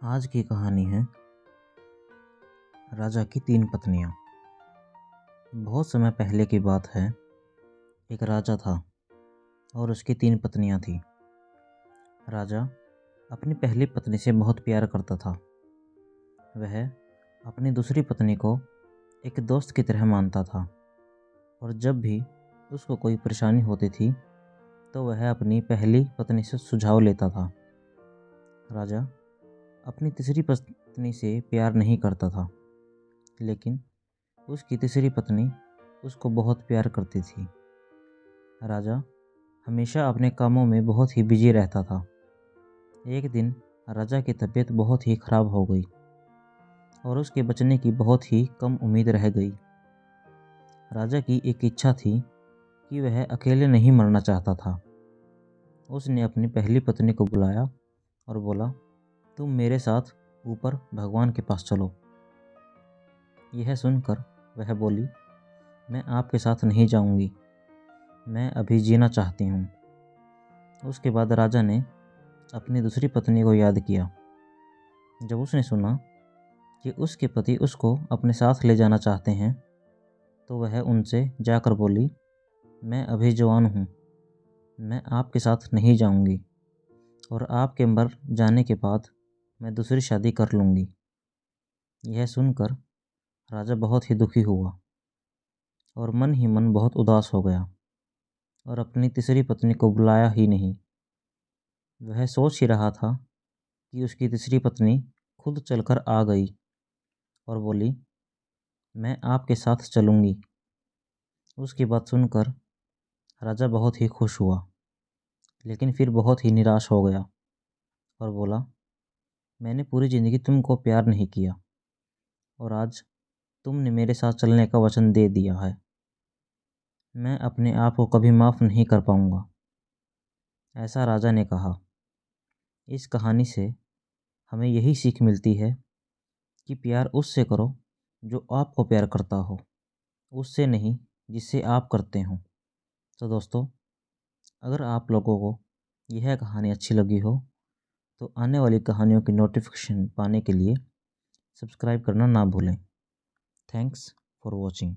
आज की कहानी है राजा की 3 पत्नियां। बहुत समय पहले की बात है। एक राजा था और उसकी 3 पत्नियां थीं। राजा अपनी पहली पत्नी से बहुत प्यार करता था। वह अपनी दूसरी पत्नी को एक दोस्त की तरह मानता था और जब भी उसको कोई परेशानी होती थी तो वह अपनी पहली पत्नी से सुझाव लेता था। राजा अपनी तीसरी पत्नी से प्यार नहीं करता था, लेकिन उसकी तीसरी पत्नी उसको बहुत प्यार करती थी। राजा हमेशा अपने कामों में बहुत ही बिजी रहता था। एक दिन राजा की तबीयत बहुत ही खराब हो गई और उसके बचने की बहुत ही कम उम्मीद रह गई। राजा की एक इच्छा थी कि वह अकेले नहीं मरना चाहता था। उसने अपनी पहली पत्नी को बुलाया और बोला, तुम मेरे साथ ऊपर भगवान के पास चलो। यह सुनकर वह बोली, मैं आपके साथ नहीं जाऊंगी, मैं अभी जीना चाहती हूँ। उसके बाद राजा ने अपनी दूसरी पत्नी को याद किया। जब उसने सुना कि उसके पति उसको अपने साथ ले जाना चाहते हैं तो वह उनसे जाकर बोली, मैं अभी जवान हूँ, मैं आपके साथ नहीं जाऊंगी और आपके मर जाने के बाद मैं दूसरी शादी कर लूँगी। यह सुनकर राजा बहुत ही दुखी हुआ और मन ही मन बहुत उदास हो गया और अपनी तीसरी पत्नी को बुलाया ही नहीं। वह सोच ही रहा था कि उसकी तीसरी पत्नी खुद चलकर आ गई और बोली, मैं आपके साथ चलूँगी। उसकी बात सुनकर राजा बहुत ही खुश हुआ, लेकिन फिर बहुत ही निराश हो गया और बोला, मैंने पूरी ज़िंदगी तुमको प्यार नहीं किया और आज तुमने मेरे साथ चलने का वचन दे दिया है। मैं अपने आप को कभी माफ़ नहीं कर पाऊँगा। ऐसा राजा ने कहा। इस कहानी से हमें यही सीख मिलती है कि प्यार उससे करो जो आपको प्यार करता हो, उससे नहीं जिससे आप करते हो। तो दोस्तों, अगर आप लोगों को यह कहानी अच्छी लगी हो तो आने वाली कहानियों की नोटिफिकेशन पाने के लिए सब्सक्राइब करना ना भूलें। Thanks for watching.